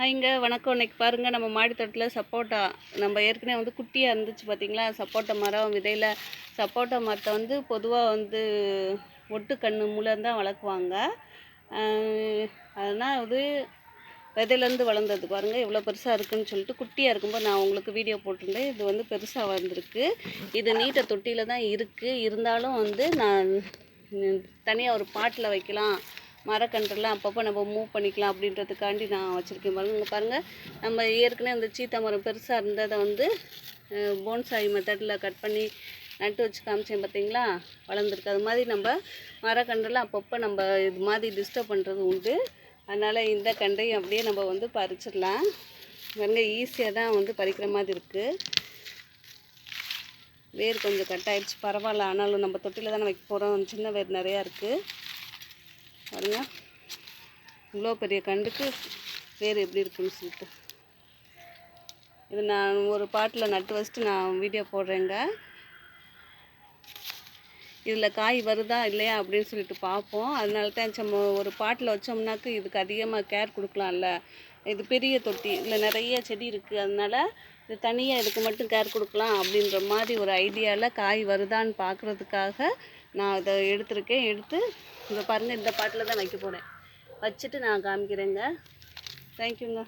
ஹாய்ங்க வணக்கம். இன்னைக்கு பாருங்கள், நம்ம மாடி தோட்டத்தில் சப்போட்டா நம்ம ஏற்கனவே வந்து குட்டியாக இருந்துச்சு பார்த்திங்களா. சப்போட்டா மரம் விதையில் சப்போட்டா மரத்தை வந்து பொதுவாக வந்து ஒட்டு கன்று மூலம் தான் வளர்க்குவாங்க. அதனால் அது விதையிலேருந்து வளர்ந்தது பாருங்கள் எவ்வளோ பெருசாக இருக்குதுன்னு சொல்லிட்டு. குட்டியாக இருக்கும்போது நான் உங்களுக்கு வீடியோ போட்டிருந்தேன். இது வந்து பெருசாக வந்திருக்கு. இது நீட்ட தொட்டியில் தான் இருக்குது. இருந்தாலும் வந்து நான் தனியாக ஒரு பாட்டில் வைக்கலாம், மரக்கன்றுலாம் அப்பப்போ நம்ம மூவ் பண்ணிக்கலாம் அப்படின்றதுக்காண்டி நான் வச்சுருக்கேன் பாருங்கள். இங்கே பாருங்கள், நம்ம ஏற்கனவே இந்த சீத்தா மரம் பெருசாக இருந்ததை வந்து போன்சாய் மெத்தடில் கட் பண்ணி நட்டு வச்சு காமிச்சேன் பார்த்தீங்களா, வளர்ந்துருக்கு. அது மாதிரி நம்ம மரக்கன்றுலாம் அப்பப்போ நம்ம இது மாதிரி டிஸ்டர்ப் பண்ணுறது உண்டு. அதனால் இந்த கன்றையும் அப்படியே நம்ம வந்து பறிச்சிடலாம். பாருங்கள், ஈஸியாக தான் வந்து பறிக்கிற மாதிரி இருக்குது. வேர் கொஞ்சம் கட் ஆகிடுச்சு, பரவாயில்ல. ஆனாலும் நம்ம தொட்டியில் தானே வைக்க போகிறோம், சின்ன வேர் நிறையா இருக்குது பாருங்க. இவ்வளோ பெரிய கண்டுக்கு வேர் எப்படி இருக்குன்னு சொல்லிட்டு இது நான் ஒரு பாட்டில் நட்டு வச்சுட்டு நான் வீடியோ போடுறேங்க. இதில் காய் வருதா இல்லையா அப்படின்னு சொல்லிட்டு பார்ப்போம். அதனால தான் நம்ம ஒரு பாட்டில் வச்சோம்னாக்கு இதுக்கு அதிகமாக கேர் கொடுக்கலாம்ல. இது பெரிய தொட்டி, இதில் நிறைய செடி இருக்குது. அதனால் இது தனியாக இதுக்கு மட்டும் கேர் கொடுக்கலாம் அப்படின்ற மாதிரி ஒரு ஐடியாவில் காய் வருதான்னு பார்க்குறதுக்காக நான் இதை எடுத்திருக்கேன். எடுத்து இதை பாருங்கள், இந்த பாட்டில் தான் வைக்க போகிறேன். வச்சுட்டு நான் காமிக்கிறேங்க. தேங்க்யூங்க.